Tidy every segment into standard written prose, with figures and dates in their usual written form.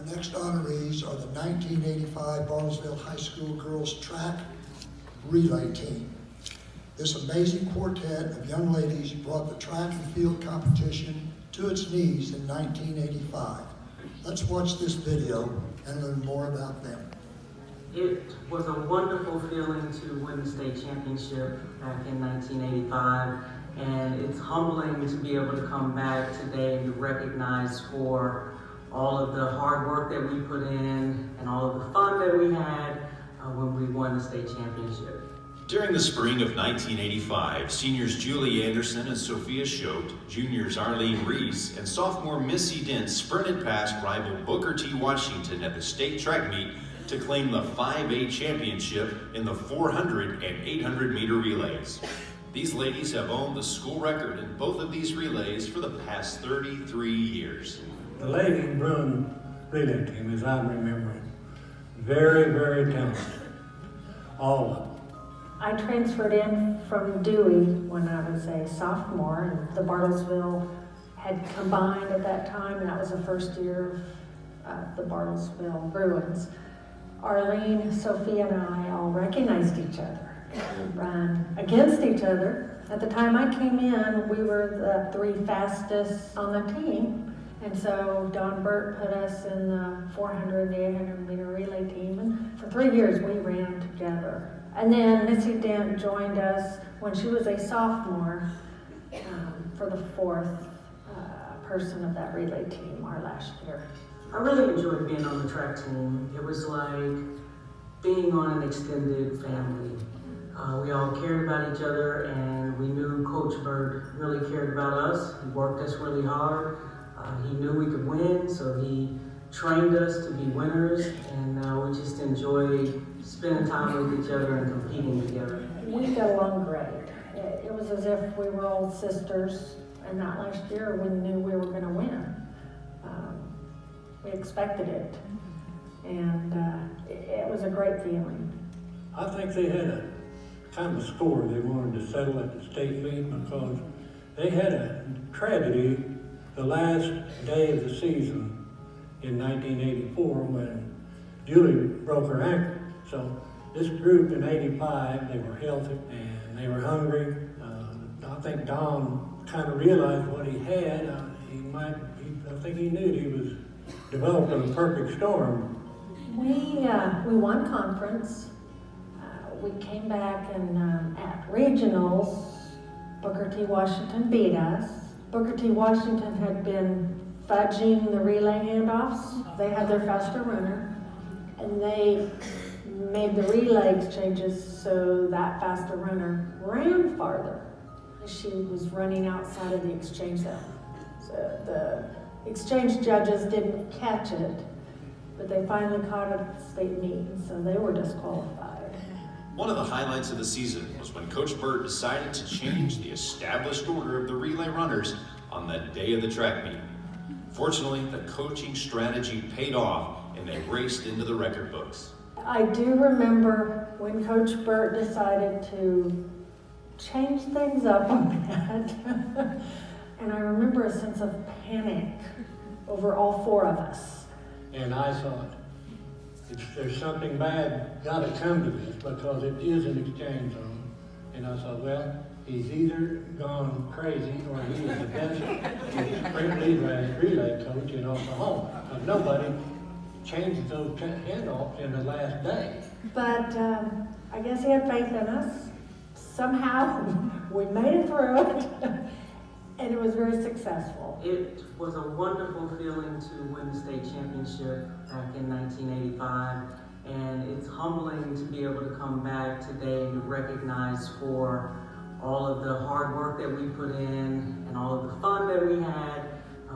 Our next honorees are the 1985 Bartlesville High School Girls Track Relay Team. This amazing quartet of young ladies brought the track and field competition to its knees in 1985. Let's watch this video and learn more about them. It was a wonderful feeling to win the state championship back in 1985, and it's humbling to be able to come back today and be recognized for all of the hard work that we put in and all of the fun that we had when we won the state championship. During the spring of 1985, seniors Julie Anderson and Sophia Schote, juniors Arlene Reese, and sophomore Missy Dent sprinted past rival Booker T. Washington at the state track meet to claim the 5A championship in the 400 and 800 meter relays. These ladies have owned the school record in both of these relays for the past 33 years. The Lady Bruin relay team, as I remember it, very, very talented, all of them. I transferred in from Dewey when I was a sophomore, and the Bartlesville had combined at that time, and that was the first year of the Bartlesville Bruins. Arlene, Sophia, and I all recognized each other and ran against each other. At the time I came in, we were the three fastest on the team, and so Don Burt put us in the 400 and 800 meter relay team, and for 3 years we ran together. And then Missy Dent joined us when she was a sophomore for the fourth person of that relay team our last year. I really enjoyed being on the track team. It was like being on an extended family. We all cared about each other, and we knew Coach Burt really cared about us. He worked us really hard. He knew we could win, so he trained us to be winners, and we just enjoyed spending time with each other and competing together. We got along great. It was as if we were all sisters, and that last year we knew we were going to win. We expected it, and it was a great feeling. I think they had a kind of a score they wanted to settle at the state meet because they had a tragedy the last day of the season in 1984 when Julie broke her ankle. So this group in 85, they were healthy and they were hungry. I think Don kind of realized what he had. I think he knew he was developing a perfect storm. We won conference. We came back and at regionals, Booker T. Washington beat us. Booker T. Washington had been fudging the relay handoffs. They had their faster runner, and they made the relay exchanges so that faster runner ran farther. She was running outside of the exchange zone. So the exchange judges didn't catch it, but they finally caught it at the state meet, and so they were disqualified. One of the highlights of the season was when Coach Burt decided to change the established order of the relay runners on the day of the track meet. Fortunately, the coaching strategy paid off and they raced into the record books. I do remember when Coach Burt decided to change things up on that. And I remember a sense of panic over all four of us. And I thought, there's something bad got to come to this because it is an exchange zone. And I thought, well, he's either gone crazy or he is the best sprint relay coach in Oklahoma. Because nobody changes those handoffs in the last day. But I guess he had faith in us. Somehow we made it through it, and it was very successful. It was a wonderful feeling to win the state championship back in 1985, and it's humbling to be able to come back today and be recognized for all of the hard work that we put in and all of the fun that we had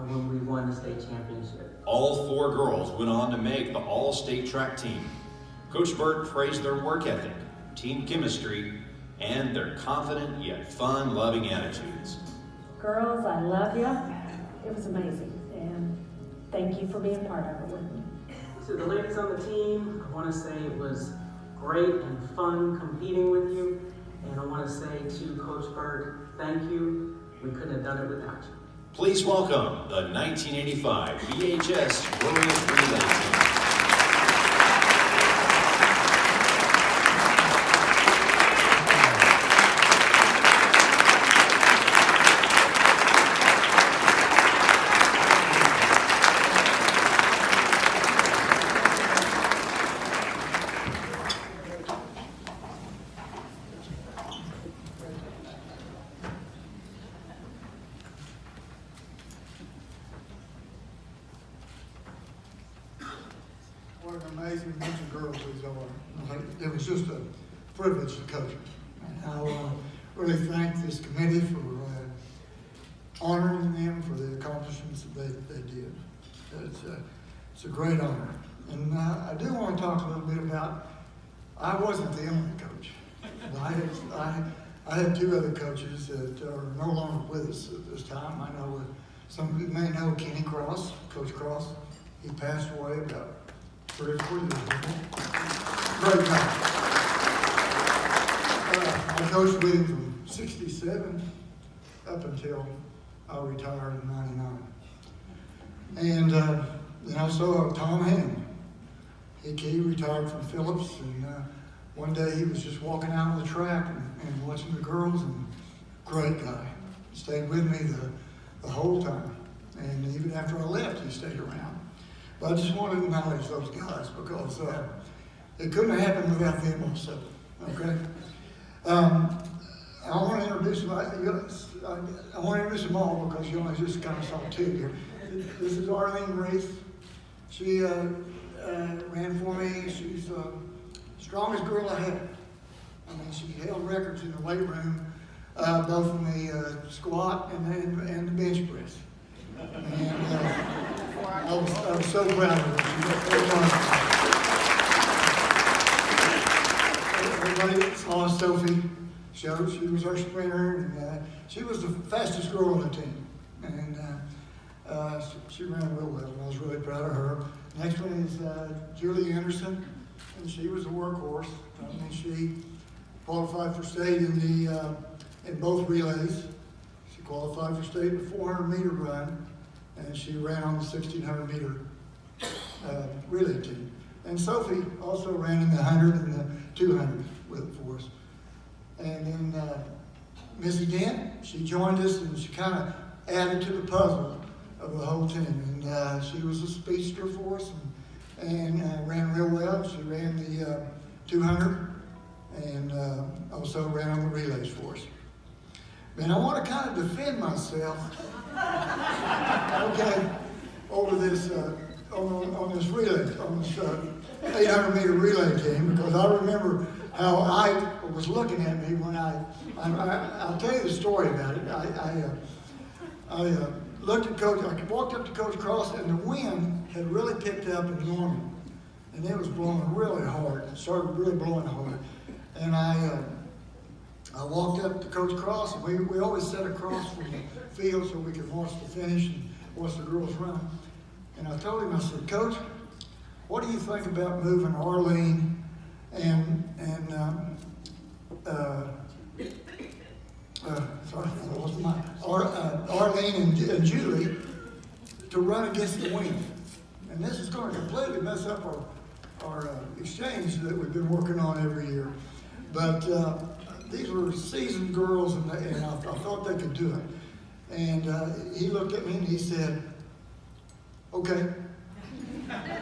when we won the state championship. All four girls went on to make the all-state track team. Coach Burt praised their work ethic, team chemistry, and their confident yet fun-loving attitudes. Girls, I love you. It was amazing, and thank you for being part of it with me. To the ladies on the team, I want to say it was great and fun competing with you, and I want to say to Coach Burt, thank you. We couldn't have done it without you. Please welcome the 1985 VHS Girls Relay Team. What an amazing bunch of girls these are. It was just a privilege to coach them. And I really thank this committee for honoring them for the accomplishments that they did. It's a great honor. And I do want to talk a little bit about, I wasn't the only coach. I had two other coaches that are no longer with us at this time. I know some of you may know Kenny Cross, Coach Cross. He passed away about 3 or 4 years ago. Great guy. I coached with him from 67 up until I retired in 99. And also Tom Hammond. He retired from Phillips, and one day he was just walking out on the track and watching the girls, and great guy. Stayed with me the whole time. And even after I left, he stayed around. But I just want to acknowledge those guys because it couldn't have happened without them also. Okay? I want to introduce them. I want to introduce them all because you only just kind of saw two here. This is Arlene Reese. She ran for me. She's the strongest girl I had. I mean, she held records in the weight room, both in the squat and the bench press. And I was so proud of her. Everybody saw Sophie. She was our sprinter, and she was the fastest girl on the team. And she ran real well, and I was really proud of her. Next one is Julie Anderson, and she was a workhorse. I mean, she qualified for state in both relays. She qualified for state in the 400-meter run, and she ran on the 1,600-meter relay team. And Sophie also ran in the 100 and the 200 for us. And then Missy Dent, she joined us, and she kind of added to the puzzle of the whole team. And she was a speedster for us and ran real well. She ran the 200 and also ran on the relays for us. And I want to kind of defend myself, okay, over this on this relay, on this 800-meter relay team, because I remember how Ike was looking at me when I'll tell you the story about it. I looked at Coach, I walked up to Coach Cross, and the wind had really picked up in Norman, and it was blowing really hard. It started really blowing hard, and I walked up to Coach Cross, and we always sat across from the field so we could watch the finish and watch the girls run. And I told him, I said, Coach, what do you think about moving Arlene Arlene and Julie to run against the wind? And this is going to completely mess up our exchange that we've been working on every year. But these were seasoned girls, and I thought they could do it. And he looked at me and he said, okay.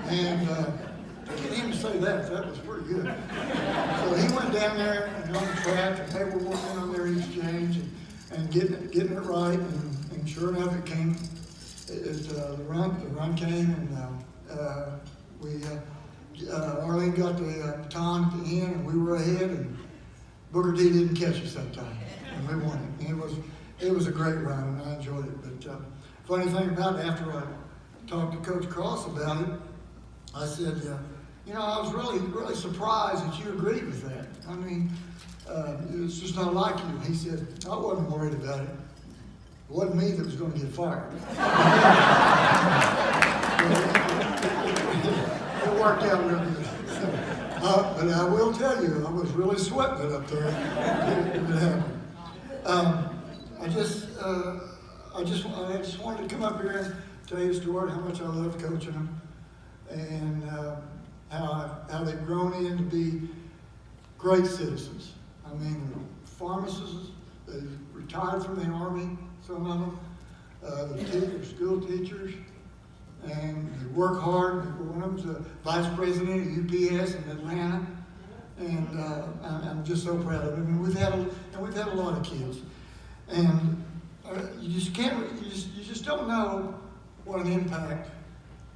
And to get him to say that was pretty good. So he went down there and on the track, and they were working on their exchange and getting it right. And sure enough, it came. The run came, and Arlene got the baton at the end, and we were ahead. And Booker T didn't catch us that time, and we won it. And it was a great run, and I enjoyed it. But funny thing about it, after I talked to Coach Cross about it, I said, I was really surprised that you agreed with that. I mean, it's just not like you. He said, I wasn't worried about it. It wasn't me that was going to get fired. It worked out real good. But I will tell you, I was really sweating it up there. It happened. I just wanted to come up here and tell you, Stuart, how much I love coaching them, and how they've grown in to be great citizens. I mean, pharmacists, they retired from the Army, some of them, they're school teachers, and they work hard. One of them's a vice president of UPS in Atlanta, and I'm just so proud of them. And we've had a lot of kids, and you just don't know what an impact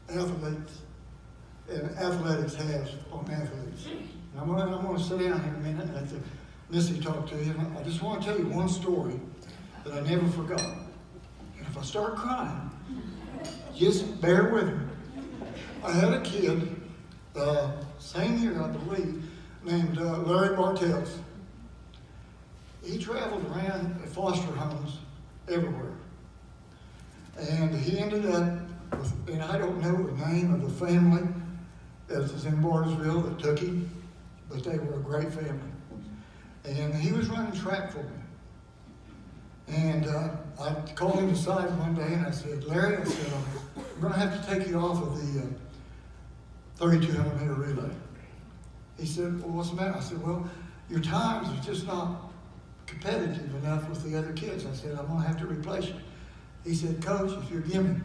athletics has on athletes. And I'm gonna sit down here a minute and let Missy talk to you. And I just want to tell you one story that I never forgot. And if I start crying, just bear with me. I had a kid, same year I believe, named Larry Bartels. He traveled around at foster homes everywhere. And he ended up with, and I don't know the name of the family that was in Bartlesville that took him, but they were a great family. And he was running track for me. And I called him aside one day and I said, Larry, I said, I'm going to have to take you off of the 3,200 meter relay. He said, well, what's the matter? I said, well, your times are just not competitive enough with the other kids. I said, I'm going to have to replace you. He said, Coach, if you give me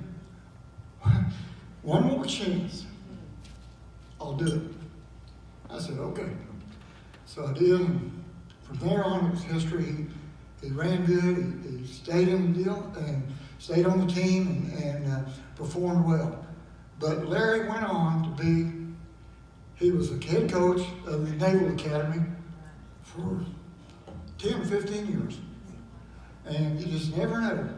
one more chance, I'll do it. I said, okay. So I did, and from there on, it was history. He ran good, he stayed in the deal, and stayed on the team, and performed well. But Larry went on to he was a head coach of the Naval Academy for 10 or 15 years. And you just never know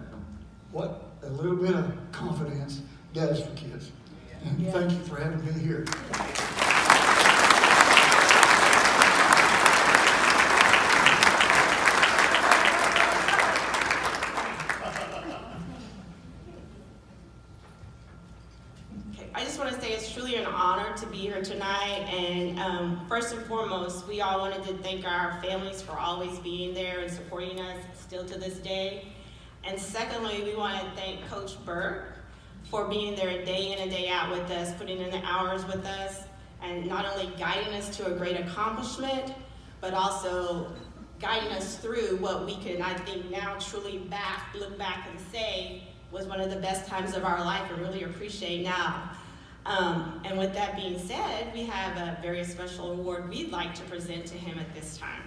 what a little bit of confidence does for kids. And thank you for having me here. I just want to say it's truly an honor to be here tonight, and first and foremost, we all wanted to thank our families for always being there and supporting us still to this day. And secondly, we want to thank Coach Burke for being there day in and day out with us, putting in the hours with us, and not only guiding us to a great accomplishment, but also guiding us through what we can, I think, now truly look back and say was one of the best times of our life and really appreciate now. And with that being said, we have a very special award we'd like to present to him at this time.